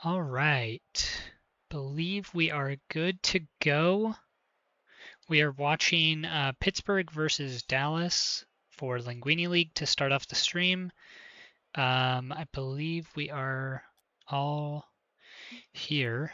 All right. Believe we are good to go. We are watching Pittsburgh versus Dallas for Linguini League to start off the stream. I believe we are all here.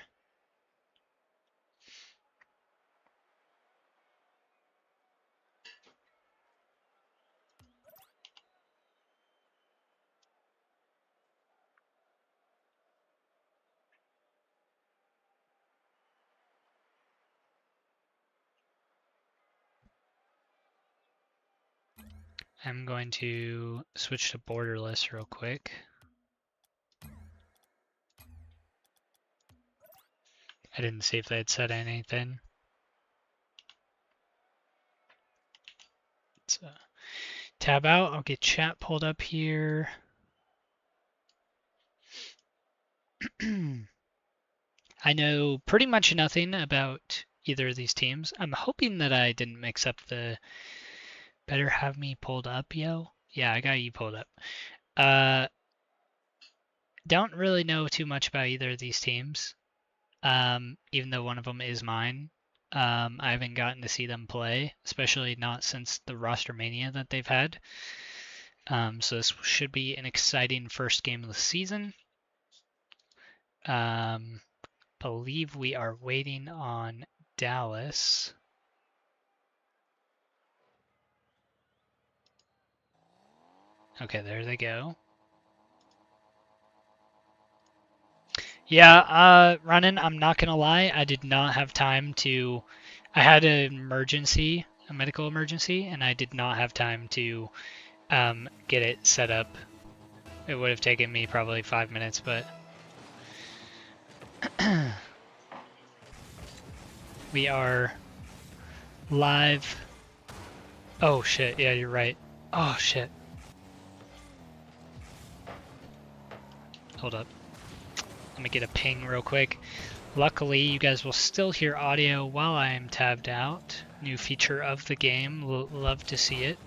I'm going to switch to borderless real quick. I didn't see if they had said anything. Let's tab out. I'll get chat pulled up here. I know pretty much nothing about either of these teams. I'm hoping that I didn't mix up the better have me pulled up, yo. Yeah, I got you pulled up. Don't really know too much about either of these teams, even though one of them is mine. I haven't gotten to see them play, especially not since the roster mania that they've had. So this should be an exciting first game of the season. Believe we are waiting on Dallas. Okay, there they go. Yeah, Ronan, I'm not gonna lie, I did not have time to. I had an emergency, a medical emergency, and I did not have time to get it set up. It would have taken me probably 5 minutes, but we are live. Oh shit, yeah, you're right. Oh shit. Hold up. Let me get a ping real quick. Luckily, you guys will still hear audio while I am tabbed out. New feature of the game. Love to see it.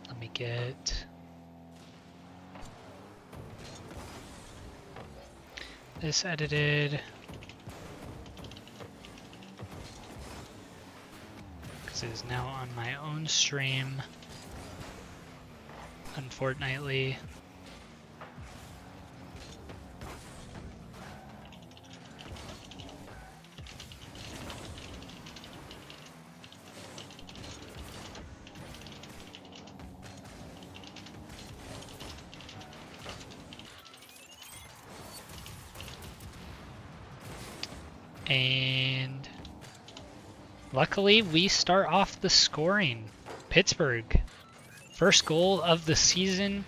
Let me get this edited. Because it is now on my own stream, unfortunately. And luckily, we start off the scoring. Pittsburgh. First goal of the season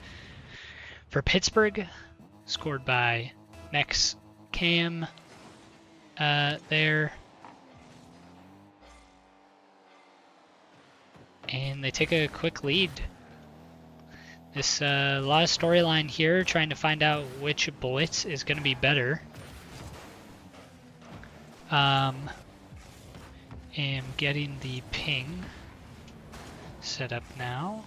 for Pittsburgh, scored by Nex Cam there. And they take a quick lead. This a lot of storyline here, trying to find out which blitz is going to be better. Am getting the ping set up now.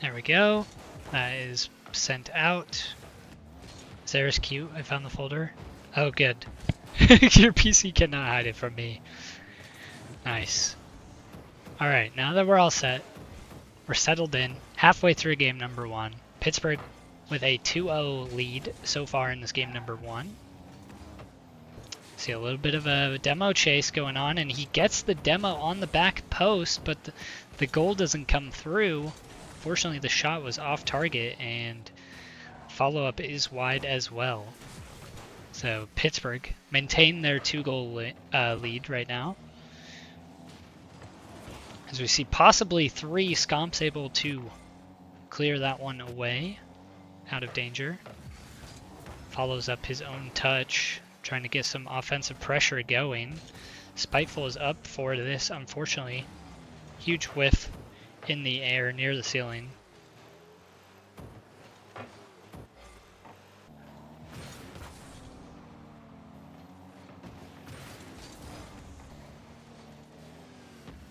There we go. That is sent out. Sarah's cute. I found the folder. Oh, good. Your PC cannot hide it from me. Nice. Alright, now that we're all set, we're settled in, halfway through game number 1. Pittsburgh with a 2-0 lead so far in this game number 1. See a little bit of a demo chase going on, and he gets the demo on the back post, but the goal doesn't come through. Fortunately, the shot was off target, and follow-up is wide as well. So Pittsburgh maintain their 2-goal lead right now. As we see possibly 3, Scomp's able to clear that one away, out of danger. Follows up his own touch, trying to get some offensive pressure going. Spiteful is up for this, unfortunately. Huge whiff in the air near the ceiling.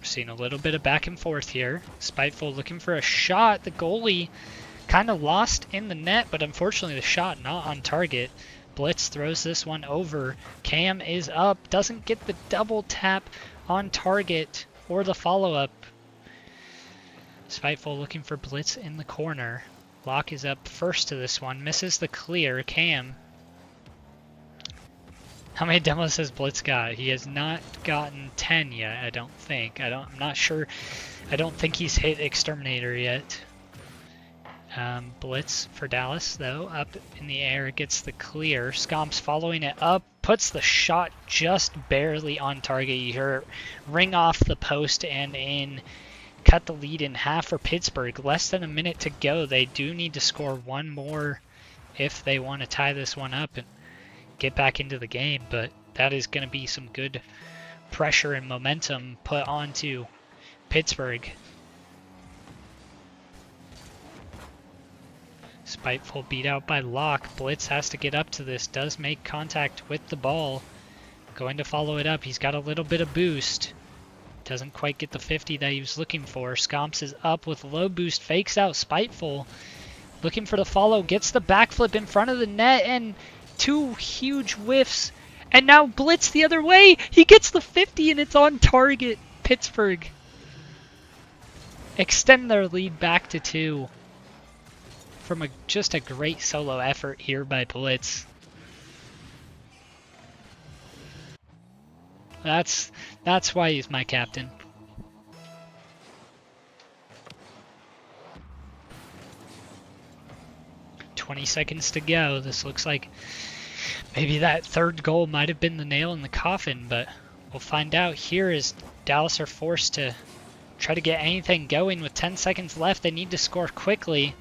Seeing a little bit of back and forth here. Spiteful looking for a shot. The goalie kind of lost in the net, but unfortunately the shot not on target. Blitz throws this one over. Cam is up. Doesn't get the double tap on target or the follow-up. Spiteful looking for Blitz in the corner. Locke is up first to this one. Misses the clear. Cam. How many demos has Blitz got? He has not gotten 10 yet, I don't think. I'm not sure. I don't think he's hit Exterminator yet. Blitz for Dallas, though. Up in the air, gets the clear. Scomp's following it up. Puts the shot just barely on target. You hear it ring off the post and in. Cut the lead in half for Pittsburgh. Less than a minute to go. They do need to score one more if they want to tie this one up and get back into the game, but that is going to be some good pressure and momentum put onto Pittsburgh. Spiteful beat out by Locke. Blitz has to get up to this, does make contact with the ball. Going to follow it up. He's got a little bit of boost. Doesn't quite get the 50 that he was looking for. Scomps is up with low boost, fakes out Spiteful. Looking for the follow, gets the backflip in front of the net, and 2 huge whiffs, and now Blitz the other way. He gets the 50 and it's on target. Pittsburgh extend their lead back to 2 from just a great solo effort here by Blitz. That's why he's my captain. "20 seconds to go. This looks like maybe that third goal might have been the nail in the coffin, but we'll find out here as Dallas are forced to try to get anything going with 10 seconds left. They need to score quickly.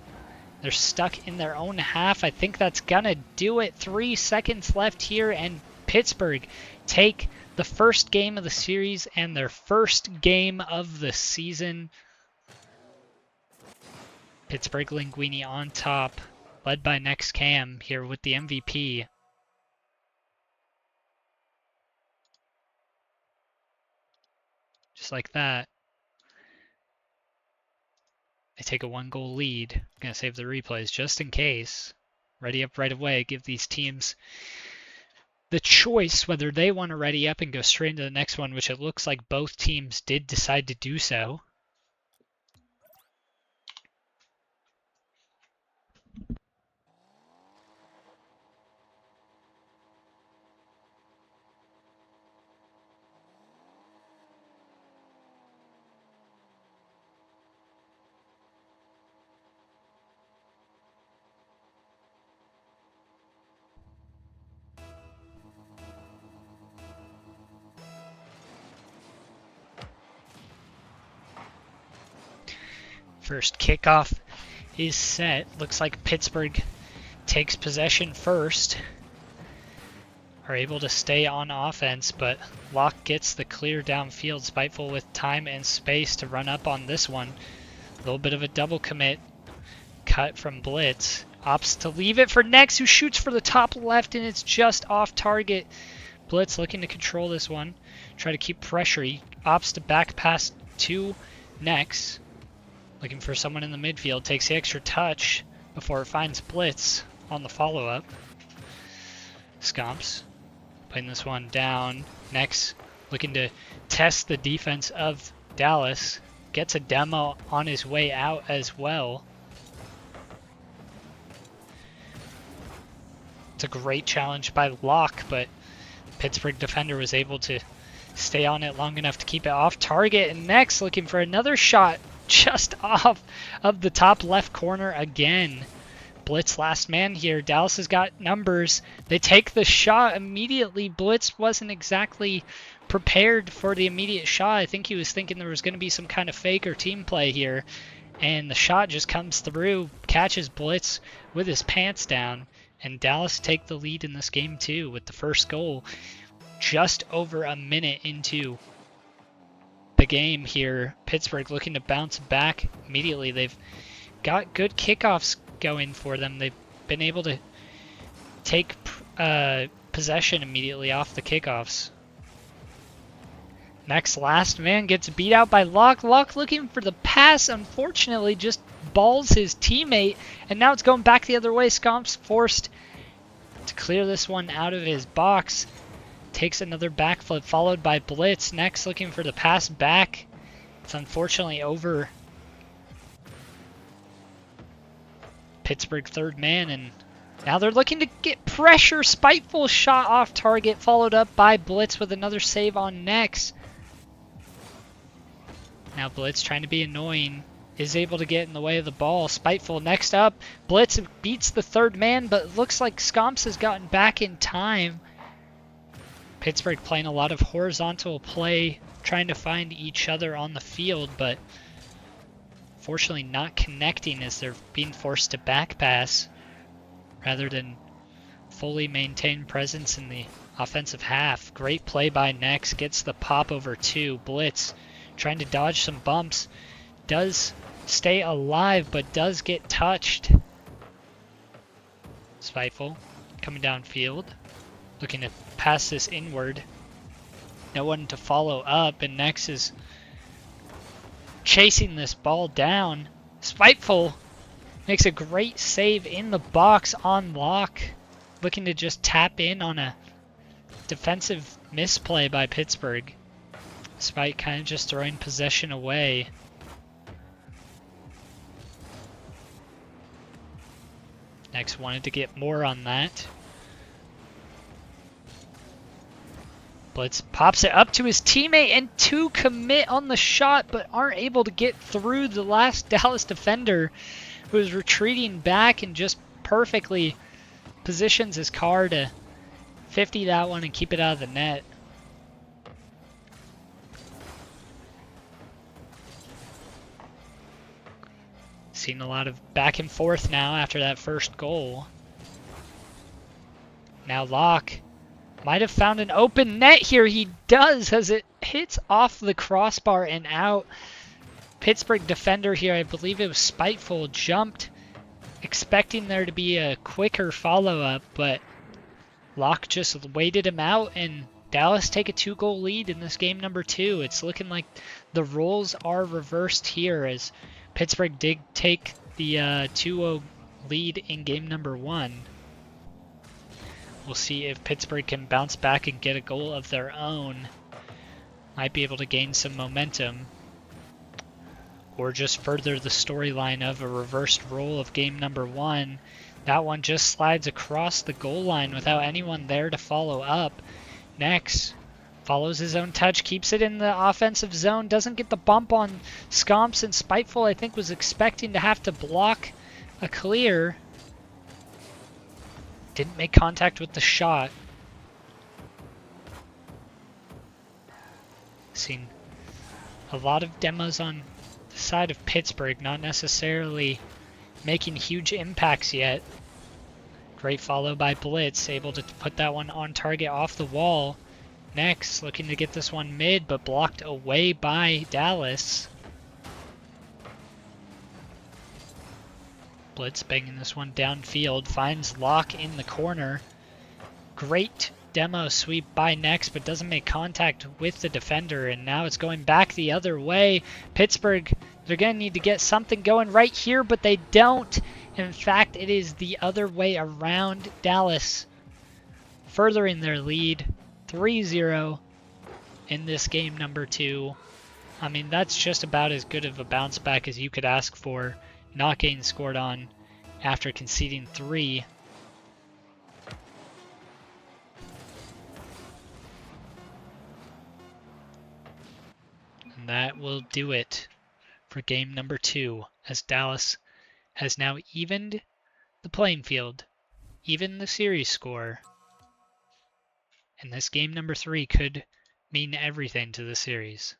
They're stuck in their own half. I think that's gonna do it. 3 seconds left here, and Pittsburgh take the first game of the series and their first game of the season. Pittsburgh Linguini on top, led by next Cam here with the MVP. Just like that. They take a 1-goal lead. Gonna save the replays just in case. Ready up right away. Give these teams the choice whether they want to ready up and go straight into the next one, which it looks like both teams did decide to do so. First kickoff is set. Looks like Pittsburgh takes possession first. Are able to stay on offense, but Locke gets the clear downfield. Spiteful with time and space to run up on this one. A little bit of a double commit. Cut from Blitz. Opts to leave it for Nex, who shoots for the top left, and it's just off target. Blitz looking to control this one. Try to keep pressure. He opts to back pass to Nex. Looking for someone in the midfield. Takes the extra touch before it finds Blitz on the follow-up. Scomps putting this one down. Next, looking to test the defense of Dallas. Gets a demo on his way out as well. It's a great challenge by Locke, but Pittsburgh defender was able to stay on it long enough to keep it off target. And next, looking for another shot just off of the top left corner again. Blitz last man here. Dallas has got numbers. They take the shot immediately. Blitz wasn't exactly prepared for the immediate shot. I think he was thinking there was going to be some kind of fake or team play here. And the shot just comes through, catches Blitz with his pants down. And Dallas take the lead in this game too with the first goal just over a minute into the game here. Pittsburgh looking to bounce back immediately. They've got good kickoffs going for them. They've been able to take possession immediately off the kickoffs. Next, last man gets beat out by Locke. Locke looking for the pass, unfortunately just balls his teammate, and now it's going back the other way. Scomps forced to clear this one out of his box. Takes another backflip, followed by Blitz. Next, looking for the pass back. It's unfortunately over Pittsburgh third man, and now they're looking to get pressure. Spiteful shot off target, followed up by Blitz with another save on Next. Now Blitz, trying to be annoying, is able to get in the way of the ball. Spiteful next up. Blitz beats the third man, but it looks like Scomps has gotten back in time. Pittsburgh playing a lot of horizontal play, trying to find each other on the field, but fortunately not connecting as they're being forced to back pass rather than fully maintain presence in the offensive half. Great play by Next, gets the pop over two. Blitz trying to dodge some bumps, does stay alive but does get touched. Spiteful coming downfield, looking to pass this inward. No one to follow up, and Next is chasing this ball down. Spiteful makes a great save in the box on Locke, looking to just tap in on a defensive misplay by Pittsburgh. Spite kind of just throwing possession away. Next wanted to get more on that. Blitz pops it up to his teammate, and two commit on the shot but aren't able to get through the last Dallas defender, who is retreating back and just perfectly positions his car to 50 that one and keep it out of the net. Seen a lot of back and forth now after that first goal. Now Locke might have found an open net here. He does, as it hits off the crossbar and out. Pittsburgh defender here, I believe it was Spiteful, jumped expecting there to be a quicker follow-up, but Locke just waited him out, and Dallas take a 2-goal lead in this game number 2. It's looking like the roles are reversed here as Pittsburgh did take the 2-0 lead in game number 1. We'll see if Pittsburgh can bounce back and get a goal of their own. Might be able to gain some momentum, or just further the storyline of a reversed role of game number 1. That one just slides across the goal line without anyone there to follow up. Next, follows his own touch, keeps it in the offensive zone, doesn't get the bump on Scomps, and Spiteful, I think, was expecting to have to block a clear. Didn't make contact with the shot. Seen a lot of demos on the side of Pittsburgh, not necessarily making huge impacts yet. Great follow by Blitz, able to put that one on target off the wall. Next, looking to get this one mid, but blocked away by Dallas. Blitz banging this one downfield, finds Locke in the corner. Great demo sweep by Next, but doesn't make contact with the defender, and now it's going back the other way. Pittsburgh, they're going to need to get something going right here, but they don't. In fact, it is the other way around. Dallas furthering their lead 3-0 in this game number 2. I mean, that's just about as good of a bounce back as you could ask for, not getting scored on after conceding 3. And that will do it for game number 2, as Dallas has now evened the playing field, evened the series score. And this game number 3 could mean everything to the series.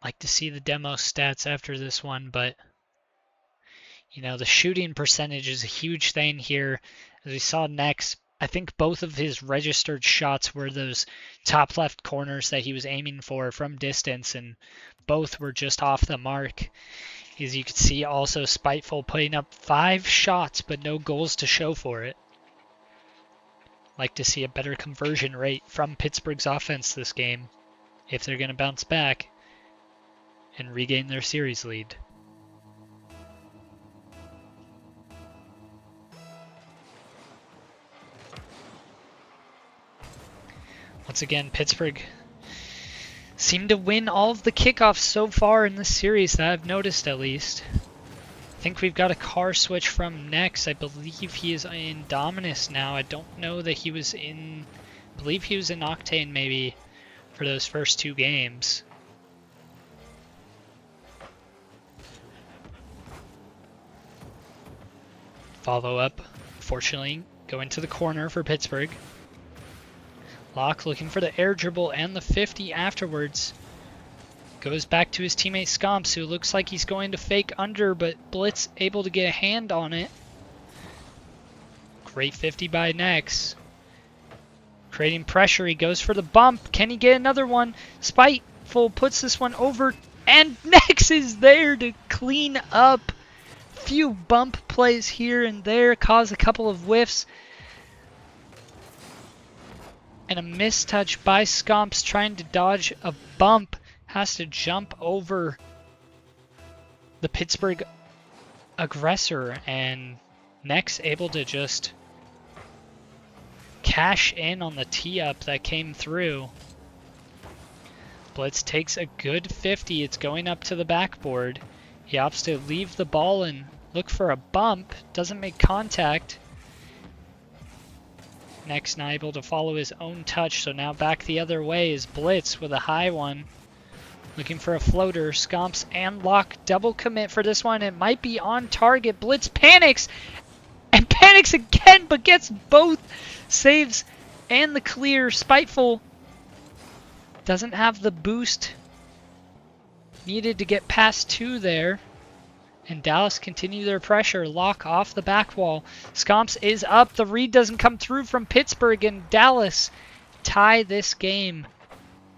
Like to see the demo stats after this one, but you know, the shooting percentage is a huge thing here. As we saw next, I think both of his registered shots were those top left corners that he was aiming for from distance, and both were just off the mark. As you can see, also Spiteful putting up 5 shots, but no goals to show for it. Like to see a better conversion rate from Pittsburgh's offense this game, if they're going to bounce back and regain their series lead. Once again, Pittsburgh seemed to win all of the kickoffs so far in this series that I've noticed, at least. I think we've got a car switch from Nex. I believe he is in Dominus now. I don't know that he was in... I believe he was in Octane maybe for those first 2 games. Follow up, fortunately, going to the corner for Pittsburgh. Locke looking for the air dribble and the 50 afterwards. Goes back to his teammate Scomps, who looks like he's going to fake under, but Blitz able to get a hand on it. Great 50 by Nex. Creating pressure, he goes for the bump. Can he get another one? Spiteful puts this one over, and Nex is there to clean up. Few bump plays here and there, cause a couple of whiffs. And a mistouch by Scomps trying to dodge a bump. Has to jump over the Pittsburgh aggressor, and Nex able to just cash in on the tee-up that came through. Blitz takes a good 50. It's going up to the backboard. He opts to leave the ball and look for a bump. Doesn't make contact. Nex not able to follow his own touch, so now back the other way is Blitz with a high one. Looking for a floater. Scomps and Locke double commit for this one. It might be on target. Blitz panics and panics again, but gets both saves and the clear. Spiteful doesn't have the boost needed to get past 2 there. And Dallas continue their pressure. Locke off the back wall. Scomps is up. The read doesn't come through from Pittsburgh, and Dallas tie this game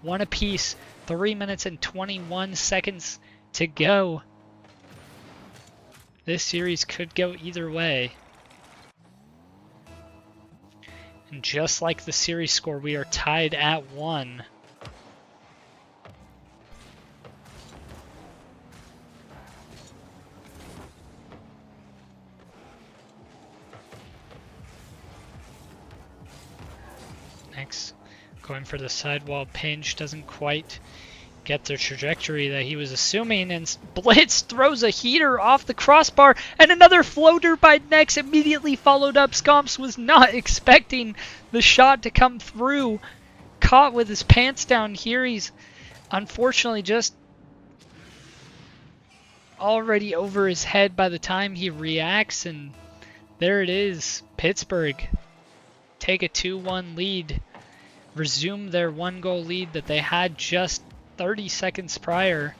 1 apiece. 3 minutes and 21 seconds to go. This series could go either way. And just like the series score, we are tied at 1. Next, going for the sidewall pinch, doesn't quite get the trajectory that he was assuming, and Blitz throws a heater off the crossbar, and another floater by Nex immediately followed up. Scomps was not expecting the shot to come through. Caught with his pants down here. He's unfortunately just already over his head by the time he reacts, and there it is. Pittsburgh take a 2-1 lead, resume their 1-goal lead that they had just 30 seconds prior.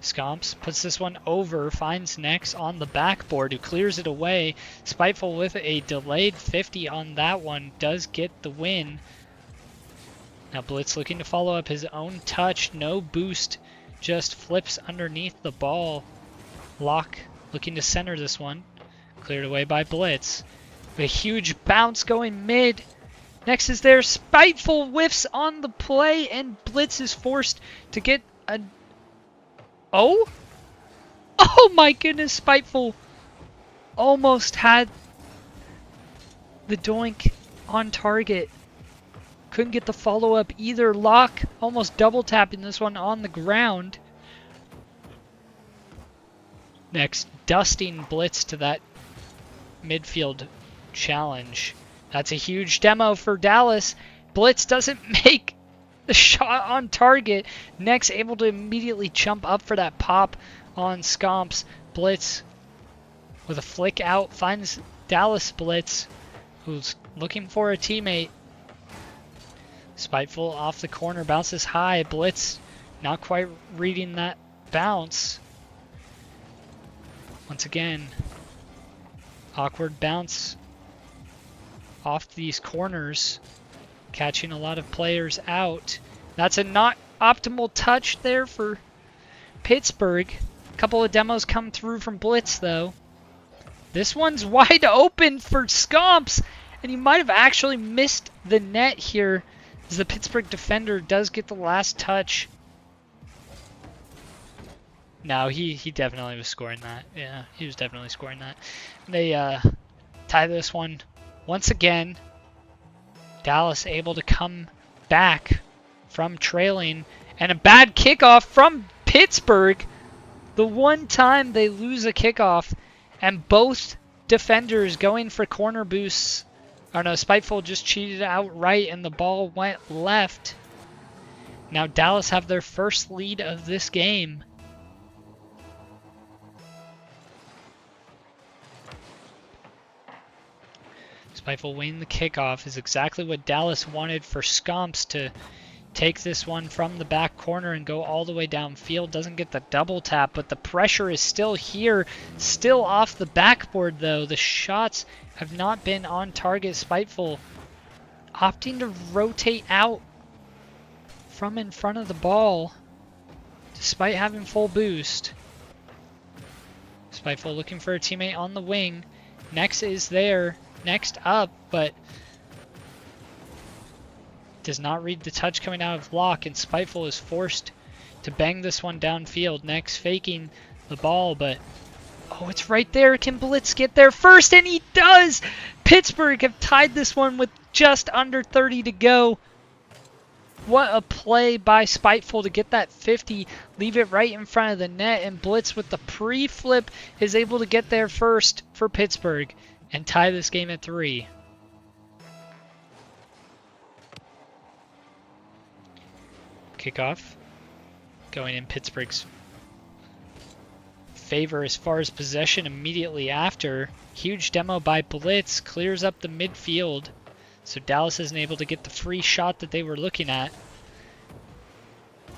Scomps puts this one over, finds Nex on the backboard, who clears it away. Spiteful with a delayed 50 on that one, does get the win. Now Blitz looking to follow up his own touch, no boost, just flips underneath the ball. Locke looking to center this one, cleared away by Blitz. A huge bounce going mid. Next is there. Spiteful whiffs on the play, and Blitz is forced to get a... Oh? Oh my goodness, Spiteful almost had the doink on target. Couldn't get the follow-up either. Locke almost double tapping this one on the ground. Next, dusting Blitz to that midfield challenge. That's a huge demo for Dallas. Blitz doesn't make the shot on target. Next, able to immediately jump up for that pop on Scomps. Blitz with a flick out finds Dallas Blitz, who's looking for a teammate. Spiteful off the corner, bounces high. Blitz not quite reading that bounce. Once again, awkward bounce off these corners, catching a lot of players out. That's a not optimal touch there for Pittsburgh. A couple of demos come through from Blitz though. This one's wide open for Scomps, and he might have actually missed the net here, as the Pittsburgh defender does get the last touch. No, he definitely was scoring that. Yeah, he was definitely scoring that. They tie this one once again. Dallas able to come back from trailing, and a bad kickoff from Pittsburgh. The one time they lose a kickoff, and both defenders going for corner boosts. Oh no, Spiteful just cheated out right and the ball went left. Now Dallas have their first lead of this game. Spiteful winning the kickoff is exactly what Dallas wanted for Scomps to take this one from the back corner and go all the way downfield. Doesn't get the double tap, but the pressure is still here. Still off the backboard though. The shots have not been on target. Spiteful opting to rotate out from in front of the ball despite having full boost. Spiteful looking for a teammate on the wing. Next is there. Next up, but does not read the touch coming out of Locke, and Spiteful is forced to bang this one downfield. Next faking the ball, but oh, it's right there. Can Blitz get there first? And he does! Pittsburgh have tied this one with just under 30 to go. What a play by Spiteful to get that 50, leave it right in front of the net, and Blitz with the pre-flip is able to get there first for Pittsburgh and tie this game at 3. Kickoff going in Pittsburgh's favor as far as possession immediately after. Huge demo by Blitz, clears up the midfield, so Dallas isn't able to get the free shot that they were looking at.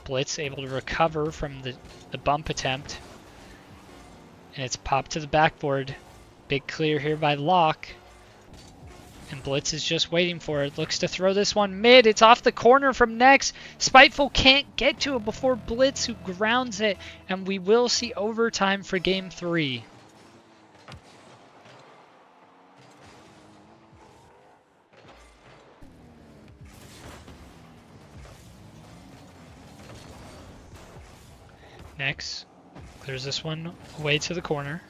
Blitz able to recover from the bump attempt, and it's popped to the backboard. Big clear here by Locke, and Blitz is just waiting for it. Looks to throw this one mid. It's off the corner from Next. Spiteful can't get to it before Blitz, who grounds it, and we will see overtime for game 3. Next clears this one away to the corner.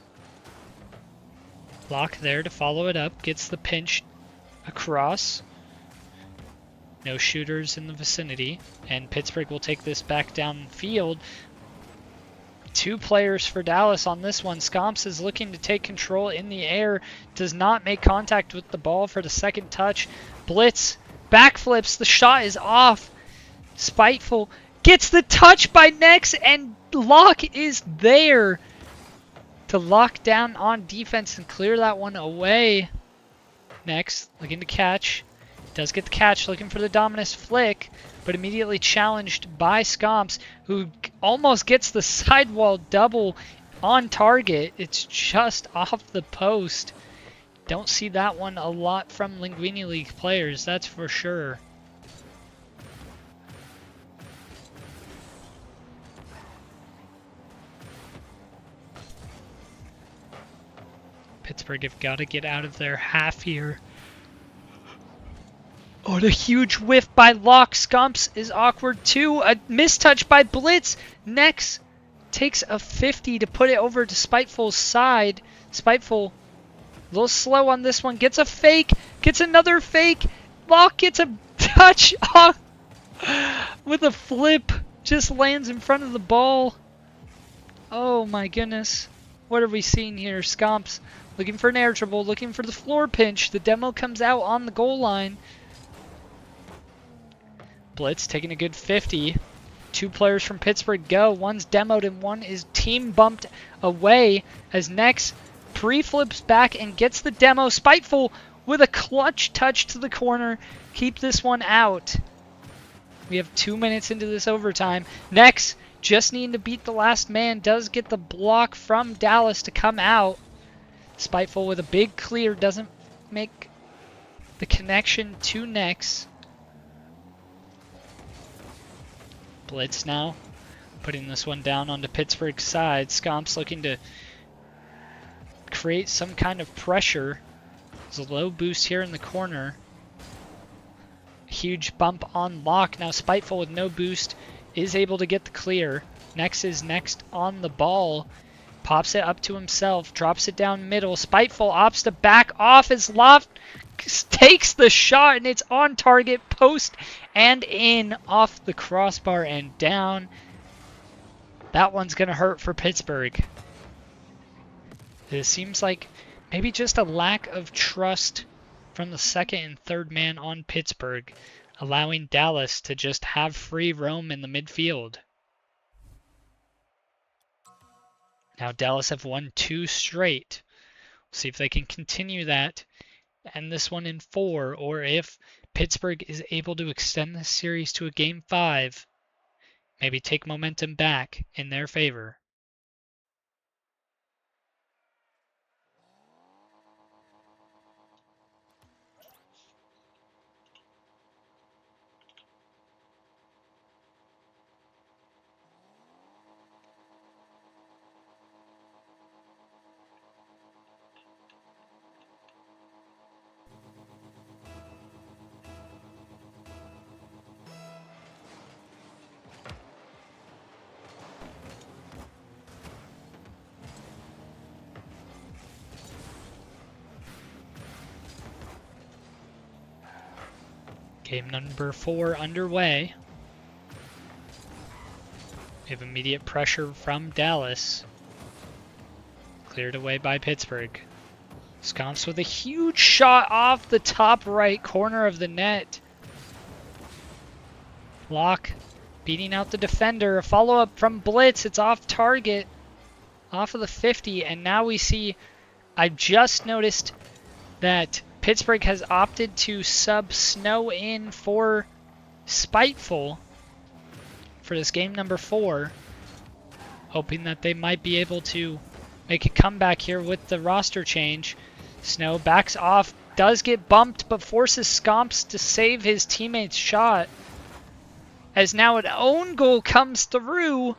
Locke there to follow it up, gets the pinch across. No shooters in the vicinity, and Pittsburgh will take this back downfield. 2 players for Dallas on this one. Scomps is looking to take control in the air, does not make contact with the ball for the second touch. Blitz backflips, the shot is off. Spiteful gets the touch by Next, and Locke is there to lock down on defense and clear that one away. Next, looking to catch. Does get the catch, looking for the Dominus flick, but immediately challenged by Scomps, who almost gets the sidewall double on target. It's just off the post. Don't see that one a lot from Linguini League players, that's for sure. Pittsburgh have got to get out of their half here. Oh, the huge whiff by Locke. Scumps is awkward too. A mistouch by Blitz. Next takes a 50 to put it over to Spiteful's side. Spiteful, a little slow on this one. Gets a fake. Gets another fake. Locke gets a touch off with a flip. Just lands in front of the ball. Oh my goodness. What are we seeing here? Scumps looking for an air dribble. Looking for the floor pinch. The demo comes out on the goal line. Blitz taking a good 50. Two players from Pittsburgh go. One's demoed and one is team bumped away as Nex pre-flips back and gets the demo. Spiteful with a clutch touch to the corner. Keep this one out. We have 2 minutes into this overtime. Nex just needing to beat the last man. Does get the block from Dallas to come out. Spiteful with a big clear. Doesn't make the connection to Nex. Blitz now, putting this one down onto Pittsburgh's side. Scomps looking to create some kind of pressure. There's a low boost here in the corner. Huge bump on Locke. Now Spiteful with no boost is able to get the clear. Nex is next on the ball. Pops it up to himself. Drops it down middle. Spiteful opts to back off as Loft takes the shot and it's on target, post and in, off the crossbar and down. That one's gonna hurt for Pittsburgh. It seems like maybe just a lack of trust from the second and third man on Pittsburgh, allowing Dallas to just have free roam in the midfield. Now Dallas have won 2 straight. We'll see if they can continue that and this one in 4, or if Pittsburgh is able to extend this series to a game 5, maybe take momentum back in their favor. Game number 4 underway. We have immediate pressure from Dallas. Cleared away by Pittsburgh. Scomps with a huge shot off the top right corner of the net. Locke beating out the defender. A follow-up from Blitz. It's off target. Off of the 50. And now we see, I just noticed that Pittsburgh has opted to sub Snow in for Spiteful for this game number 4, hoping that they might be able to make a comeback here with the roster change. Snow backs off, does get bumped, but forces Scomps to save his teammate's shot, as now an own goal comes through.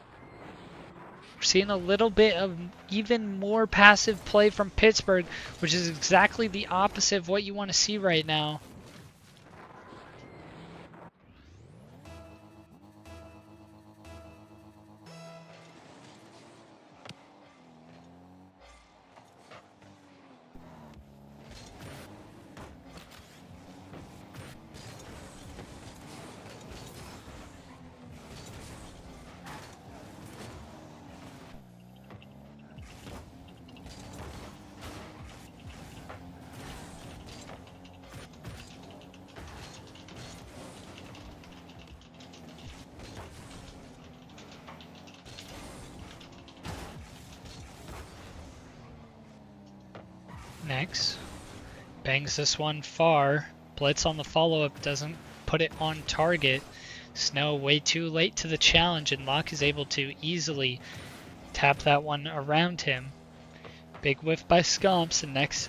We're seeing a little bit of even more passive play from Pittsburgh, which is exactly the opposite of what you want to see right now. Next, bangs this one far. Blitz on the follow-up doesn't put it on target. Snow way too late to the challenge, and Locke is able to easily tap that one around him. Big whiff by Scomps, and Next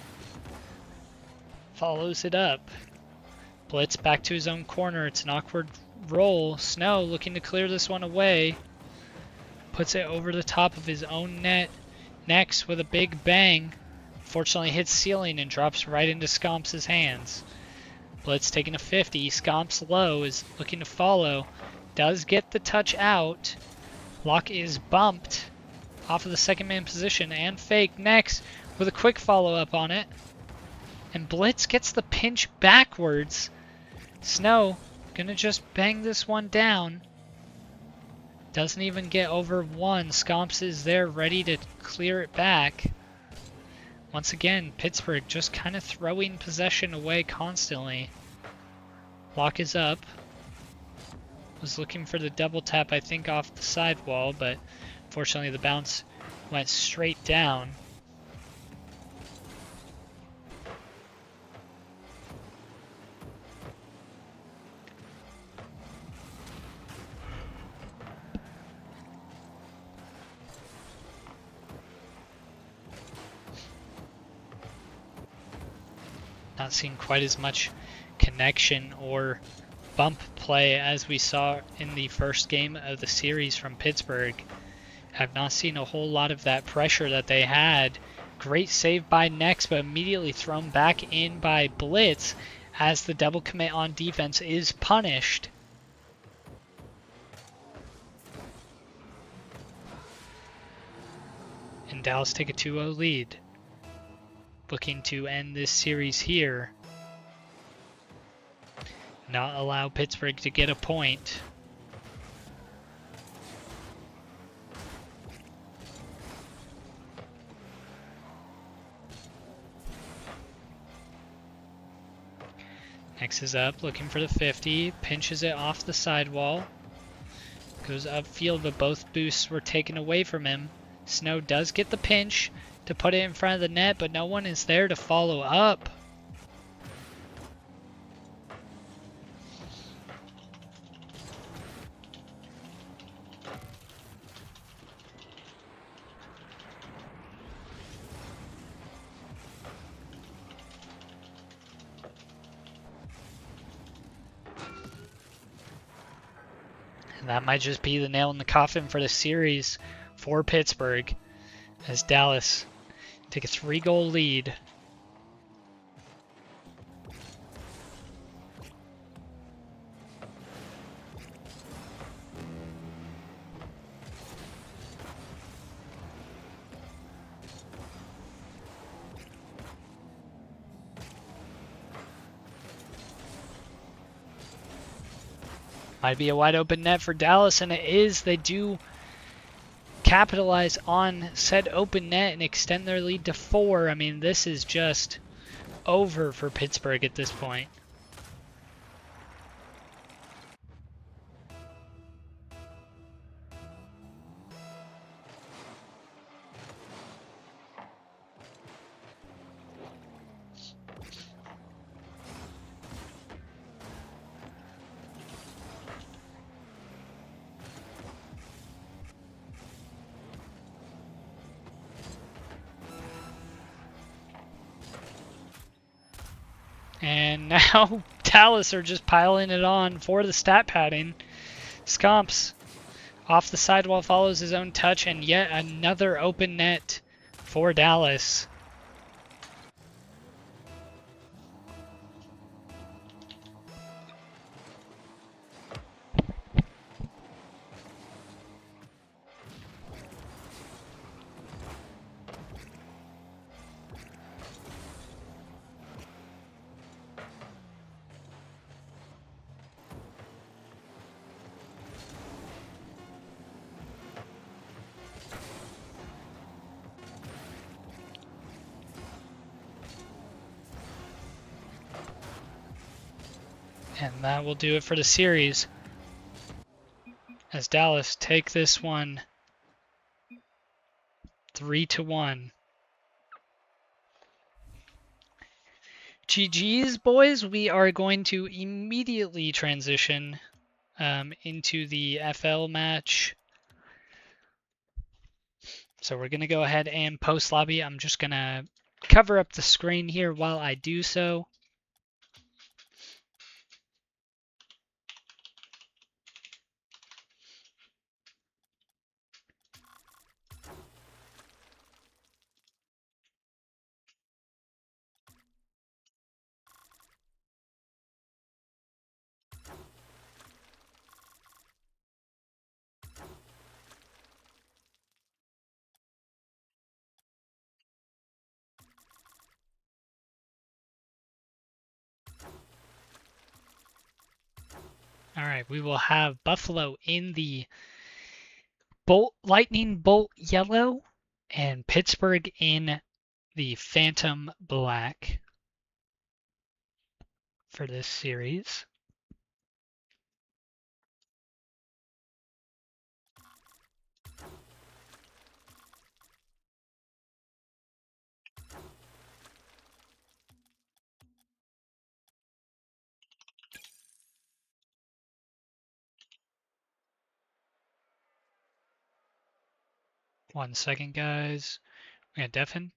follows it up. Blitz back to his own corner. It's an awkward roll. Snow looking to clear this one away. Puts it over the top of his own net. Next with a big bang. Fortunately hits ceiling and drops right into Scomps' hands. Blitz taking a 50. Scomps low is looking to follow. Does get the touch out. Lock is bumped off of the second man position and fake next with a quick follow-up on it. And Blitz gets the pinch backwards. Snow gonna just bang this one down. Doesn't even get over one. Scomps is there ready to clear it back. Once again, Pittsburgh just kind of throwing possession away constantly. Lock is up. Was looking for the double tap, I think, off the sidewall, but fortunately the bounce went straight down. Not seeing quite as much connection or bump play as we saw in the first game of the series from Pittsburgh. Have not seen a whole lot of that pressure that they had. Great save by Nex, but immediately thrown back in by Blitz as the double commit on defense is punished. And Dallas take a 2-0 lead. Looking to end this series here. Not allow Pittsburgh to get a point. Next is up, looking for the 50, pinches it off the sidewall. Goes upfield, but both boosts were taken away from him. Snow does get the pinch to put it in front of the net, but no one is there to follow up. And that might just be the nail in the coffin for the series for Pittsburgh, as Dallas take a 3-goal lead. Might be a wide open net for Dallas, and it is. They do capitalize on said open net and extend their lead to 4. I mean, this is just over for Pittsburgh at this point. And now Dallas are just piling it on for the stat padding. Scomps off the sidewall follows his own touch, and yet another open net for Dallas. And that will do it for the series, as Dallas take this one 3-1. GG's, boys. We are going to immediately transition into the FL match. So we're going to go ahead and post lobby. I'm just going to cover up the screen here while I do so. All right, we will have Buffalo in the lightning bolt yellow and Pittsburgh in the phantom black for this series. One second, guys. We got deafen.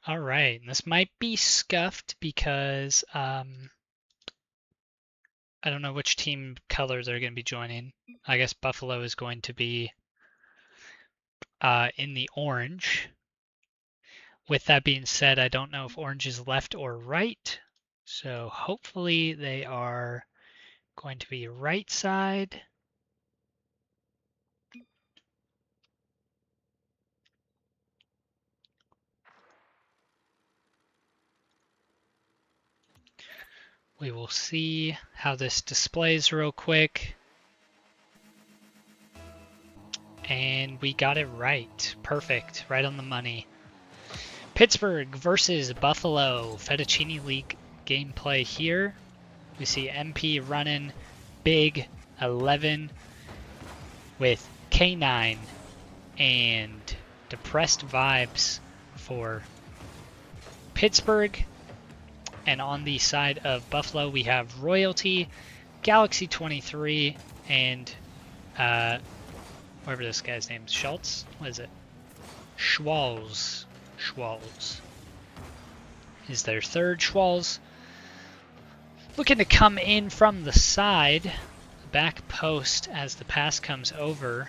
All right, this might be scuffed because I don't know which team colors are going to be joining. I guess Buffalo is going to be in the orange. With that being said, I don't know if orange is left or right. So hopefully they are going to be right side. We will see how this displays real quick. And we got it right. Perfect. Right on the money. Pittsburgh versus Buffalo. Fettuccine League gameplay here. We see MP running big 11 with K9 and depressed vibes for Pittsburgh. And on the side of Buffalo, we have Royalty, Galaxy 23, and whatever this guy's name is. Schultz? What is it? Schwalz. Schwalz is their third. Schwalz looking to come in from the side, back post as the pass comes over.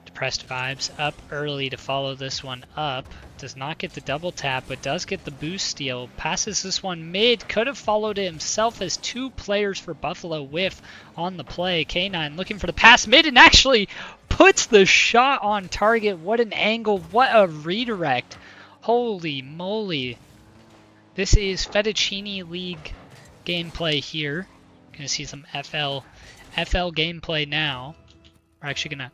Depressed vibes up early to follow this one up. Does not get the double tap, but does get the boost steal. Passes this one mid. Could have followed it himself as two players for Buffalo whiff on the play. K9 looking for the pass mid and actually puts the shot on target. What an angle. What a redirect. Holy moly. This is Fettuccine League gameplay here. Gonna see some FL gameplay now. We're actually gonna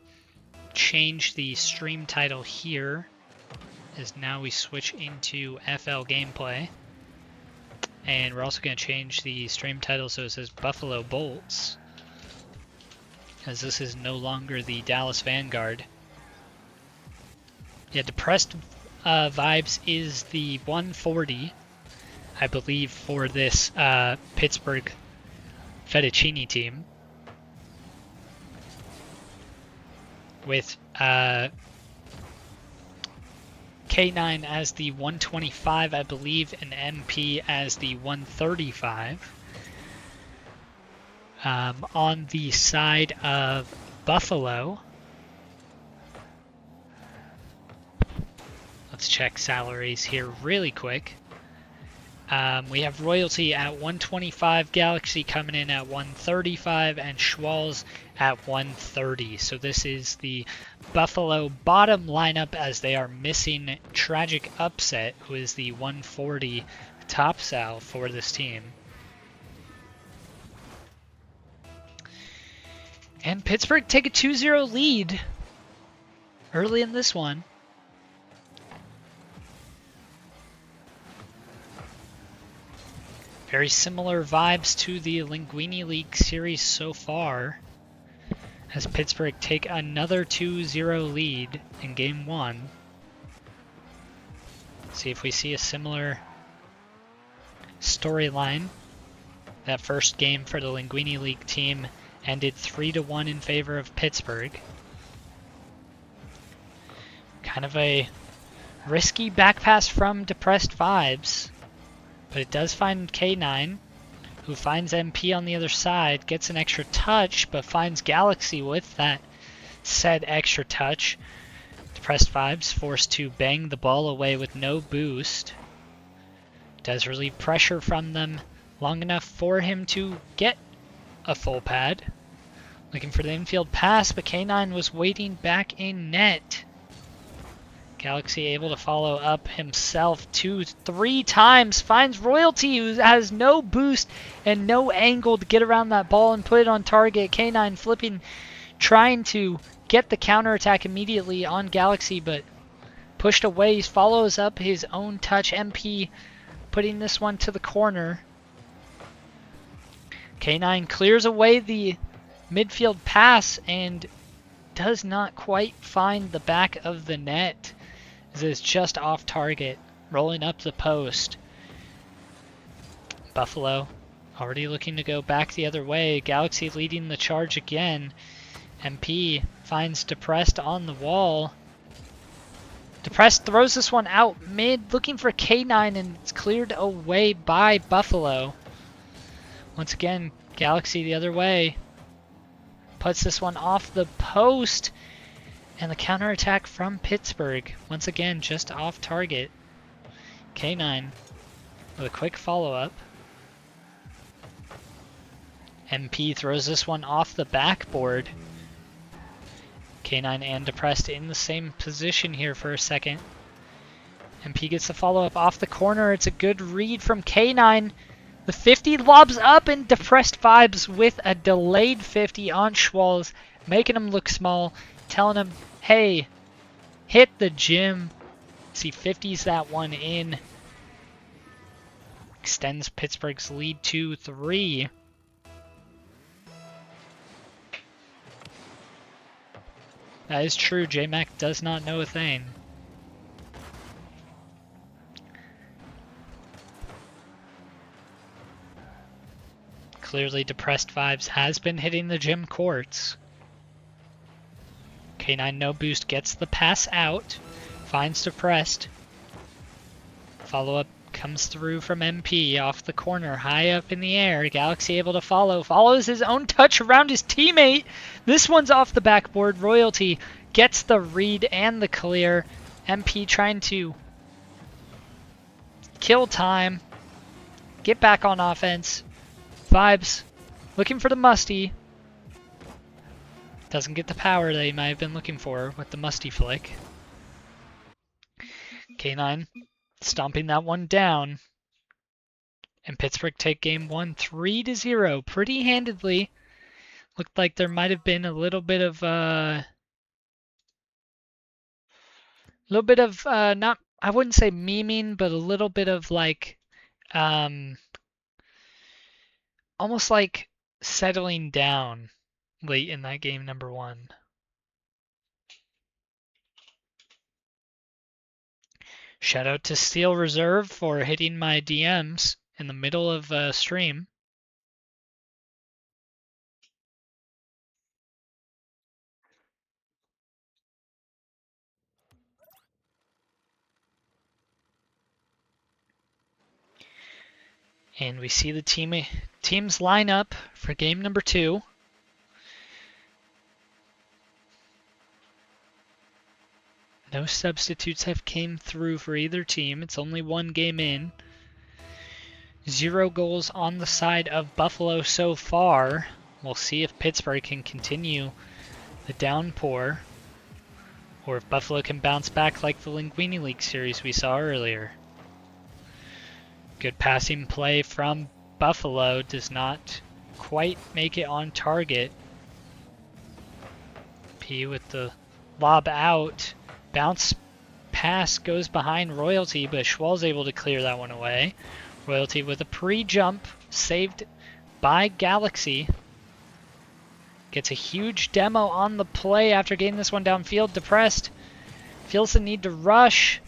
change the stream title here, as now we switch into FL gameplay. And we're also going to change the stream title so it says Buffalo Bolts, as this is no longer the Dallas Vanguard. Yeah, depressed vibes is the 140, I believe, for this Pittsburgh Fettuccine team. With K9 as the 125, I believe, and MP as the 135. On the side of Buffalo, let's check salaries here really quick. We have Royalty at 125, Galaxy coming in at 135, and Schwalz at 130. So this is the Buffalo bottom lineup, as they are missing Tragic Upset, who is the 140 top sal for this team. And Pittsburgh take a 2-0 lead early in this one. Very similar vibes to the Linguini League series so far, as Pittsburgh take another 2-0 lead in Game 1. See if we see a similar storyline. That first game for the Linguini League team ended 3-1 in favor of Pittsburgh. Kind of a risky back pass from Depressed Vibes, but it does find K9, who finds MP on the other side, gets an extra touch, but finds Galaxy with that said extra touch. Depressed Vibes forced to bang the ball away with no boost. Does relieve pressure from them long enough for him to get a full pad. Looking for the infield pass, but K9 was waiting back in net. Galaxy able to follow up himself 2-3 times, finds Royalty, who has no boost and no angle to get around that ball and put it on target. K9 flipping, trying to get the counterattack immediately on Galaxy, but pushed away. He follows up his own touch. MP putting this one to the corner. K9 clears away the midfield pass and does not quite find the back of the net. Is just off target, rolling up the post. Buffalo already looking to go back the other way. Galaxy leading the charge again. MP finds Depressed on the wall. Depressed throws this one out mid, looking for K9, and it's cleared away by Buffalo. Once again, Galaxy the other way. Puts this one off the post. And the counterattack from Pittsburgh, once again, just off target. K9 with a quick follow-up. MP throws this one off the backboard. K9 and Depressed in the same position here for a second. MP gets the follow-up off the corner. It's a good read from K9. The 50 lobs up, and Depressed Vibes with a delayed 50 on Schwalz, making him look small, telling him, hey, hit the gym. See, 50s that one in. Extends Pittsburgh's lead to 3. That is true. J-Mac does not know a thing. Clearly, Depressed Vibes has been hitting the gym courts. K9 no boost, gets the pass out, finds Depressed. Follow-up comes through from MP off the corner, high up in the air. Galaxy able to follow, follows his own touch around his teammate. This one's off the backboard. Royalty gets the read and the clear. MP trying to kill time, get back on offense. Vibes looking for the musty. Doesn't get the power that he might have been looking for with the musty flick. K9 stomping that one down. And Pittsburgh take game 1 3-0 pretty handedly. Looked like there might have been a little bit of not, I wouldn't say memeing, but a little bit of like almost like settling down late in that game number 1. Shout out to Steel Reserve for hitting my DMs in the middle of stream. And we see the teams line up for game number 2. No substitutes have came through for either team. It's only one game in. 0 goals on the side of Buffalo so far. We'll see if Pittsburgh can continue the downpour, or if Buffalo can bounce back like the Linguini League series we saw earlier. Good passing play from Buffalo, does not quite make it on target. P with the lob out. Bounce pass goes behind Royalty, but Schwal's able to clear that one away. Royalty with a pre-jump, saved by Galaxy. Gets a huge demo on the play after getting this one downfield. Depressed. Feels the need to rush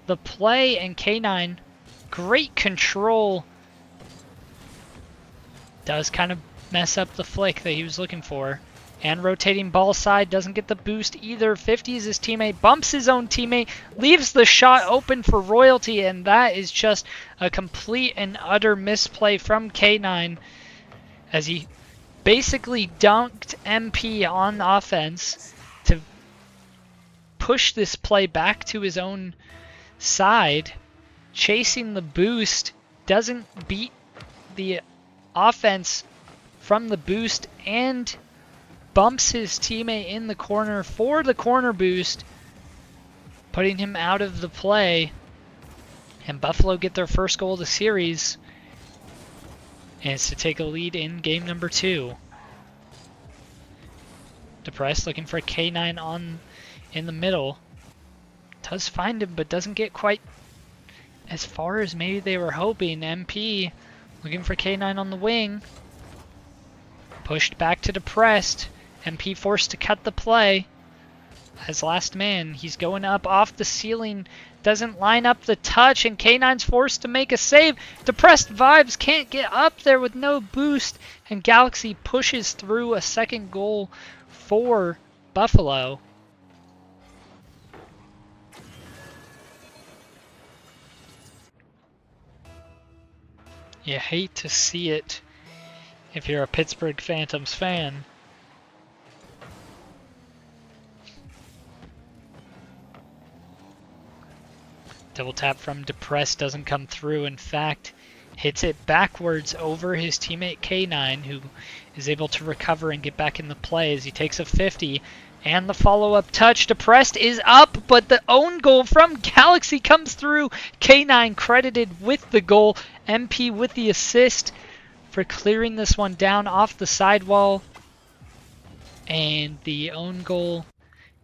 the play, and K9, great control. Does kind of mess up the flick that he was looking for. And rotating ball side, doesn't get the boost either. 50s his teammate, bumps his own teammate, leaves the shot open for Royalty, and that is just a complete and utter misplay from K9 as he basically dunked MP on offense to push this play back to his own side. Chasing the boost, doesn't beat the offense from the boost, and bumps his teammate in the corner for the corner boost, putting him out of the play. And Buffalo get their first goal of the series, and it's to take a lead in game number 2. Depressed looking for K9 in the middle. Does find him, but doesn't get quite as far as maybe they were hoping. MP looking for K9 on the wing. Pushed back to Depressed. MP forced to cut the play as last man. He's going up off the ceiling, doesn't line up the touch, and K9's forced to make a save. Depressed Vibes can't get up there with no boost, and Galaxy pushes through a second goal for Buffalo. You hate to see it if you're a Pittsburgh Phantoms fan. Double tap from Depressed doesn't come through. In fact, hits it backwards over his teammate K9, who is able to recover and get back in the play as he takes a 50. And the follow-up touch. Depressed is up, but the own goal from Galaxy comes through. K9 credited with the goal. MP with the assist for clearing this one down off the sidewall. And the own goal,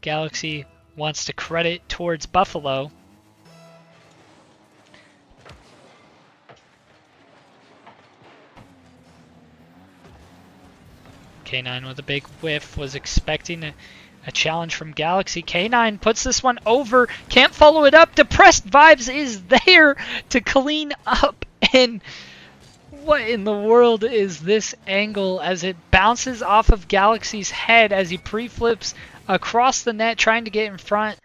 Galaxy wants to credit towards Buffalo. K9 with a big whiff, was expecting a challenge from Galaxy. K9 puts this one over, can't follow it up. Depressed Vibes is there to clean up, and what in the world is this angle as it bounces off of Galaxy's head as he pre-flips across the net trying to get in front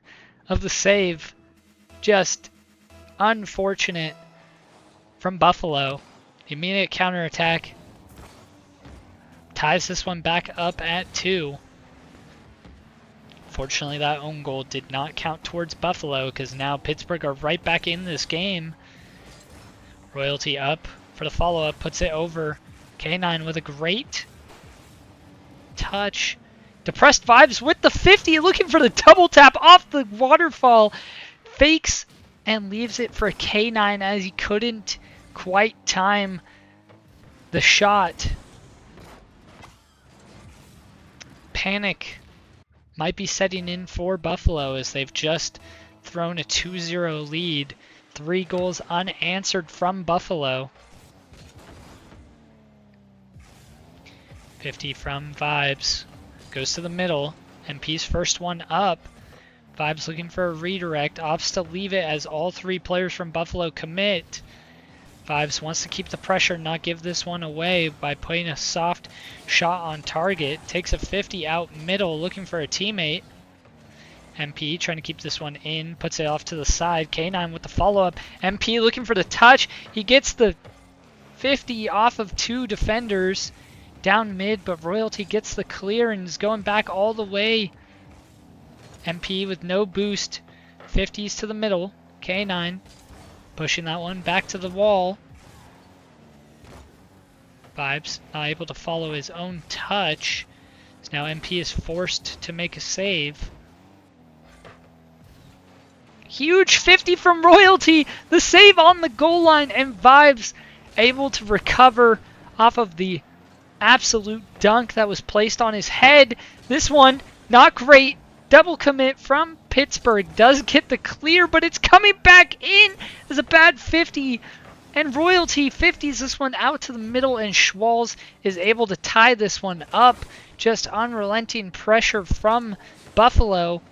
of the save. Just unfortunate from Buffalo. The immediate counterattack ties this one back up at 2. Fortunately, that own goal did not count towards Buffalo because now Pittsburgh are right back in this game. Royalty up for the follow-up, puts it over. K9 with a great touch. Depressed Vibes with the 50, looking for the double tap off the waterfall. Fakes and leaves it for K9 as he couldn't quite time the shot. Panic might be setting in for Buffalo as they've just thrown a 2-0 lead. 3 goals unanswered from Buffalo. 50 from Vibes. Goes to the middle. MP's first one up. Vibes looking for a redirect. Opts to leave it as all 3 players from Buffalo commit. Vibes wants to keep the pressure, not give this one away by putting a soft shot on target. Takes a 50 out middle, looking for a teammate. MP trying to keep this one in, puts it off to the side. K9 with the follow-up. MP looking for the touch. He gets the 50 off of 2 defenders down mid, but Royalty gets the clear and is going back all the way. MP with no boost. 50s to the middle. K9 pushing that one back to the wall. Vibes not able to follow his own touch. So now MP is forced to make a save. Huge 50 from Royalty. The save on the goal line, and Vibes able to recover off of the absolute dunk that was placed on his head. This one, not great. Double commit from Pittsburgh. Does get the clear, but it's coming back in as a bad 50 And Royalty 50s this one out to the middle, and Schwalz is able to tie this one up. Just unrelenting pressure from Buffalo.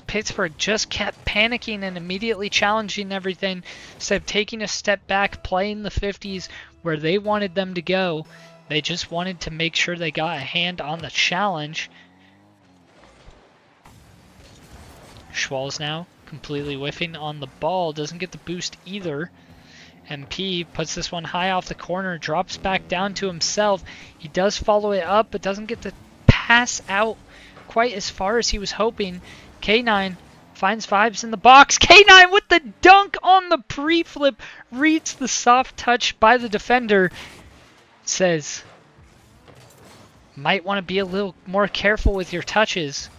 Pittsburgh just kept panicking and immediately challenging everything, instead of taking a step back, playing the 50s where they wanted them to go. They just wanted to make sure they got a hand on the challenge. Schwalz now completely whiffing on the ball, doesn't get the boost either. MP puts this one high off the corner, drops back down to himself. He does follow it up, but doesn't get the pass out quite as far as he was hoping. K9 finds Vibes in the box. K9 with the dunk on the pre-flip, reads the soft touch by the defender. Says, might want to be a little more careful with your touches.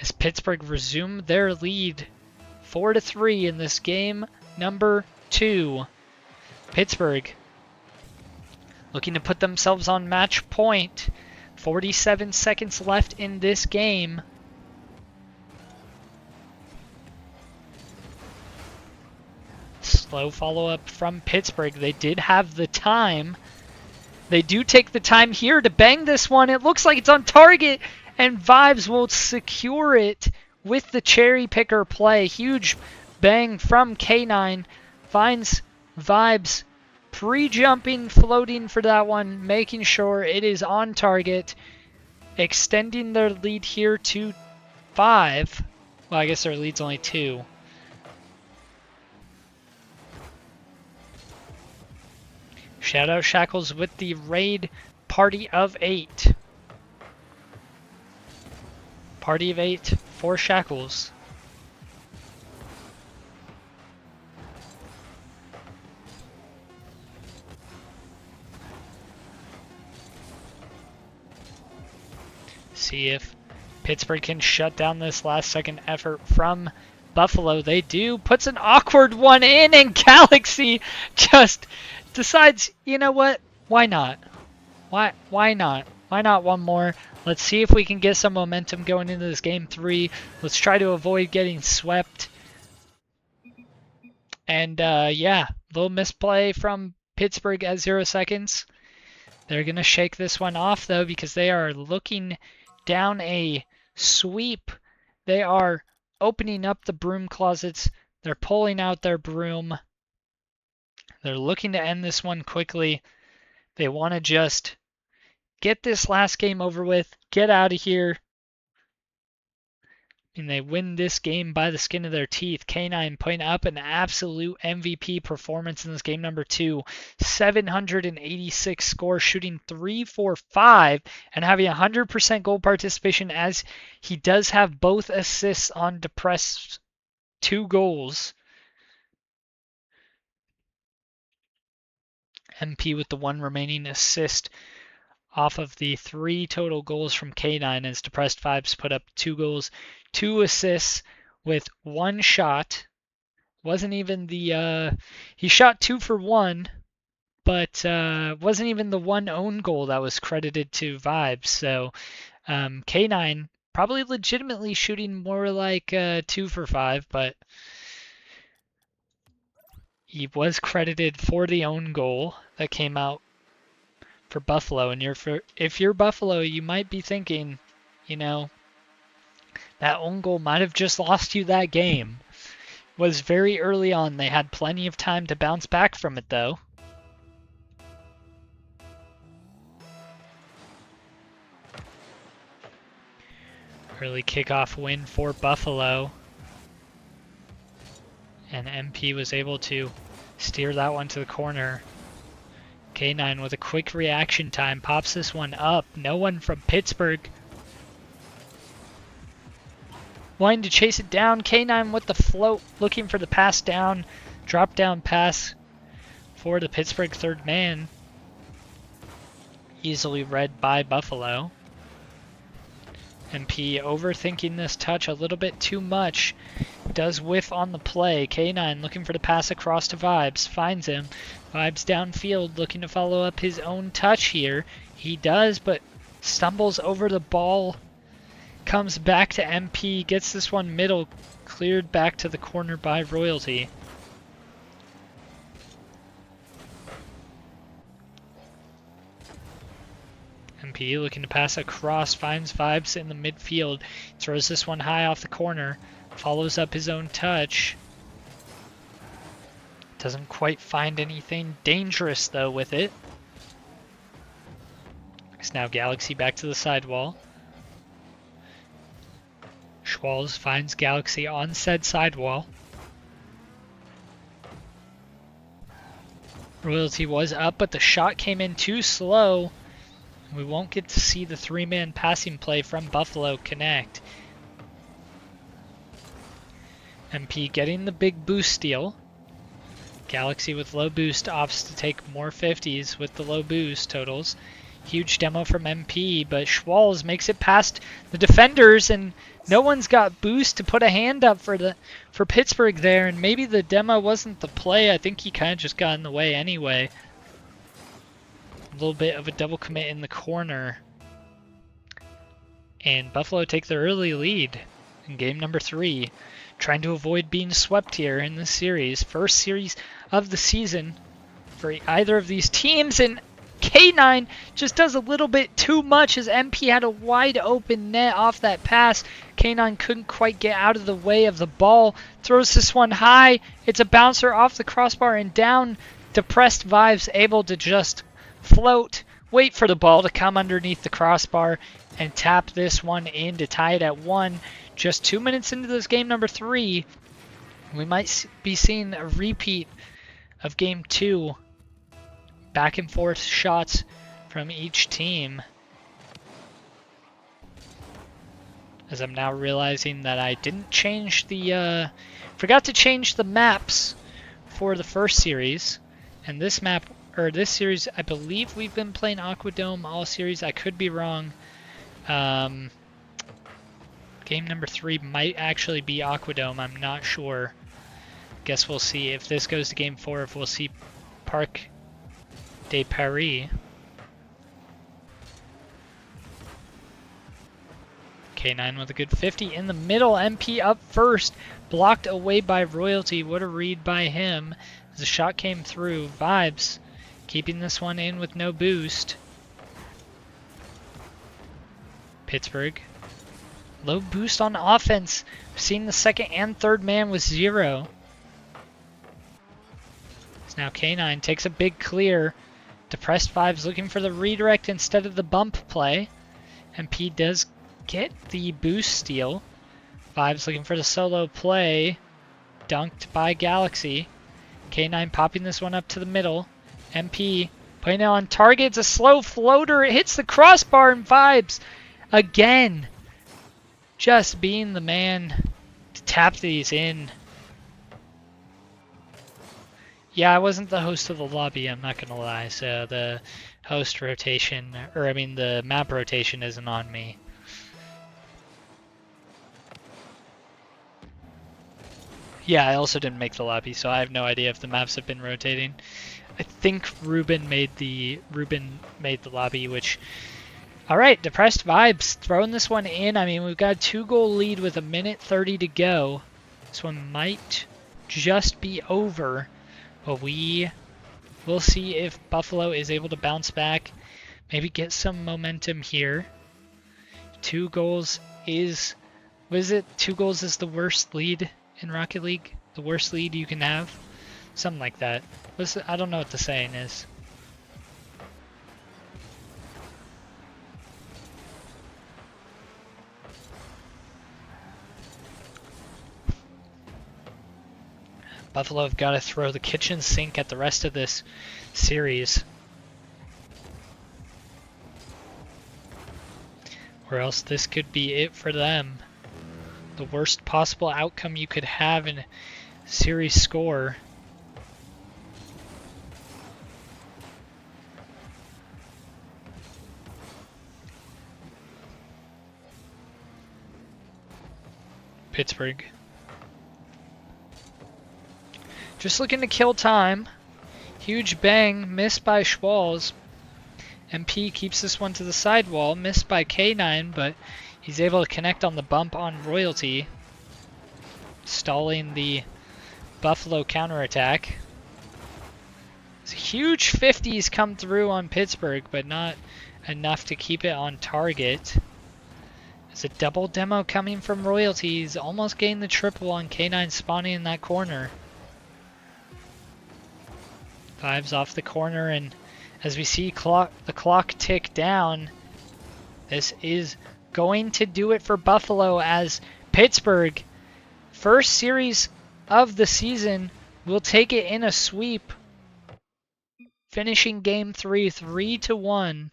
As Pittsburgh resume their lead 4-3 in this game number 2. Pittsburgh looking to put themselves on match point. 47 seconds left in this game. Slow follow-up from Pittsburgh. They did have the time. They do take the time here to bang this one. It looks like it's on target, and Vibes will secure it with the cherry picker play. Huge bang from K9. Finds Vibes pre-jumping, floating for that one, making sure it is on target. Extending their lead here to 5. Well, I guess their lead's only 2. Shout out Shackles with the raid party of 8. Party of 8 for Shackles. See if Pittsburgh can shut down this last second effort from Buffalo. They do. Puts an awkward one in, and Galaxy just decides, you know what? Why not? Why not? Why not one more? Let's see if we can get some momentum going into this game 3. Let's try to avoid getting swept. And yeah, little misplay from Pittsburgh at 0 seconds. They're going to shake this one off though, because they are looking down a sweep. They are opening up the broom closets. They're pulling out their broom. They're looking to end this one quickly. They want to just get this last game over with, get out of here. And they win this game by the skin of their teeth. K9 putting up an absolute MVP performance in this game number 2. 786 score, shooting 3 for 5, and having 100% goal participation, as he does have both assists on depressed 2 goals. MP with the 1 remaining assist off of the 3 total goals from K9, as Depressed Vibes put up 2 goals, 2 assists with 1 shot. Wasn't even the he shot 2 for 1, but wasn't even the 1 own goal that was credited to Vibes. So K9 probably legitimately shooting more like 2 for 5, but he was credited for the own goal that came out for Buffalo. And if you're Buffalo, you might be thinking, you know, that own goal might have just lost you that game. Was very early on. They had plenty of time to bounce back from it, though. Early kickoff win for Buffalo. And MP was able to steer that one to the corner. K9 with a quick reaction time pops this one up. No one from Pittsburgh wanting to chase it down. K9 with the float, looking for the pass down. Drop down pass for the Pittsburgh third man. Easily read by Buffalo. MP overthinking this touch a little bit too much. Does whiff on the play. K9 looking for the pass across to Vibes. Finds him. Vibes downfield looking to follow up his own touch here. He does, but stumbles over the ball. Comes back to MP. Gets this one middle. Cleared back to the corner by Royalty. MP looking to pass across, finds Vibes in the midfield, throws this one high off the corner, follows up his own touch. Doesn't quite find anything dangerous though with it. It's now Galaxy back to the sidewall. Schwalz finds Galaxy on said sidewall. Royalty was up, but the shot came in too slow. We won't get to see the three-man passing play from Buffalo connect. MP getting the big boost steal. Galaxy with low boost opts to take more 50s with the low boost totals. Huge demo from MP, but Schwalz makes it past the defenders, and no one's got boost to put a hand up for Pittsburgh there, and maybe the demo wasn't the play. I think he kind of just got in the way anyway. A little bit of a double commit in the corner. And Buffalo take the early lead in game number 3. Trying to avoid being swept here in this series. First series of the season for either of these teams, and K9 just does a little bit too much as MP had a wide open net off that pass. K9 couldn't quite get out of the way of the ball. Throws this one high. It's a bouncer off the crossbar and down. Depressed Vibes able to just float, wait for the ball to come underneath the crossbar, and tap this one in to tie it at 1. Just 2 minutes into this game number 3, we might be seeing a repeat of game 2. Back and forth shots from each team. As I'm now realizing that I didn't change the, forgot to change the maps for the first series. And this map, or this series, I believe we've been playing Aquadome all series. I could be wrong. Game number 3 might actually be Aquadome. I'm not sure. Guess we'll see if this goes to game 4, if we'll see Parc de Paris. K9 with a good 50 in the middle. MP up first, blocked away by Royalty. What a read by him as the shot came through. Vibes keeping this one in with no boost. Pittsburgh, low boost on offense. We've seen the second and third man with 0. So now K9 takes a big clear. Depressed Vibes looking for the redirect instead of the bump play. MP does get the boost steal. Vibes looking for the solo play. Dunked by Galaxy. K9 popping this one up to the middle. MP putting it on target. It's a slow floater. It hits the crossbar, and Vibes again just being the man to tap these in. Yeah, I wasn't the host of the lobby, I'm not gonna lie, so the host rotation, or I mean the map rotation isn't on me. Yeah, I also didn't make the lobby, so I have no idea if the maps have been rotating. I think Ruben made the lobby, which... Alright, Depressed Vibes throwing this one in. I mean, we've got a 2-goal lead with 1:30 to go. This one might just be over. But we will see if Buffalo is able to bounce back, maybe get some momentum here. 2 goals is, what is it? 2 goals is the worst lead in Rocket League? The worst lead you can have? Something like that. I don't know what the saying is. Buffalo have got to throw the kitchen sink at the rest of this series, or else this could be it for them. The worst possible outcome you could have in a series score. Pittsburgh just looking to kill time. Huge bang, missed by Schwalz. MP keeps this one to the sidewall, missed by K9, but he's able to connect on the bump on Royalty, stalling the Buffalo counterattack. Huge 50s come through on Pittsburgh, but not enough to keep it on target. There's a double demo coming from Royalties. Almost getting the triple on K9 spawning in that corner. 5's off the corner, and as we see the clock tick down, this is going to do it for Buffalo as Pittsburgh, first series of the season, will take it in a sweep, finishing game 3 3-1.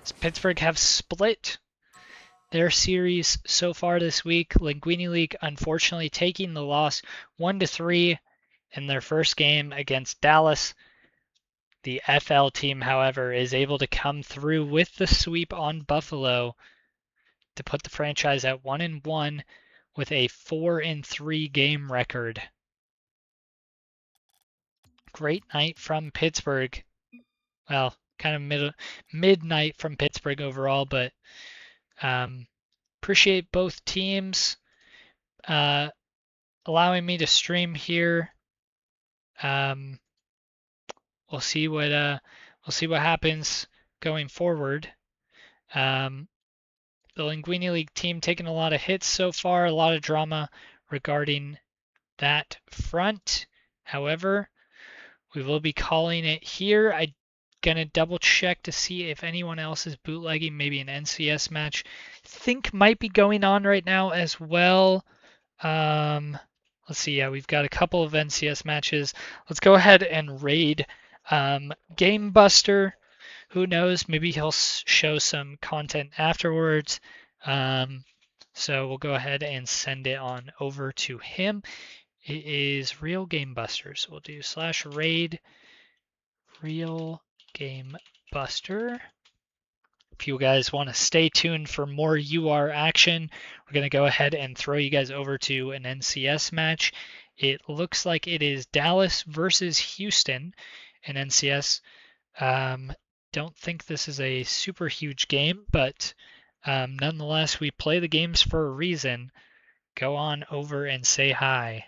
As Pittsburgh have split their series so far this week. Linguini League unfortunately taking the loss 1-3 in their first game against Dallas. The FL team, however, is able to come through with the sweep on Buffalo to put the franchise at 1-1 with a 4-3 game record. Great night from Pittsburgh. Well, kind of midnight from Pittsburgh overall, but appreciate both teams allowing me to stream here. We'll see what happens going forward. The Linguini League team taking a lot of hits so far, a lot of drama regarding that front. However, we will be calling it here. I'm gonna double check to see if anyone else is bootlegging maybe an NCS match. Think might be going on right now as well. Let's see. Yeah, we've got a couple of NCS matches. Let's go ahead and raid Game Buster. Who knows? Maybe he'll show some content afterwards. So we'll go ahead and send it on over to him. It is Real Game Buster. So we'll do /raid Real Game Buster. If you guys want to stay tuned for more UR action, we're going to go ahead and throw you guys over to an NCS match. It looks like it is Dallas versus Houston in NCS. Don't think this is a super huge game, but nonetheless, we play the games for a reason. Go on over and say hi.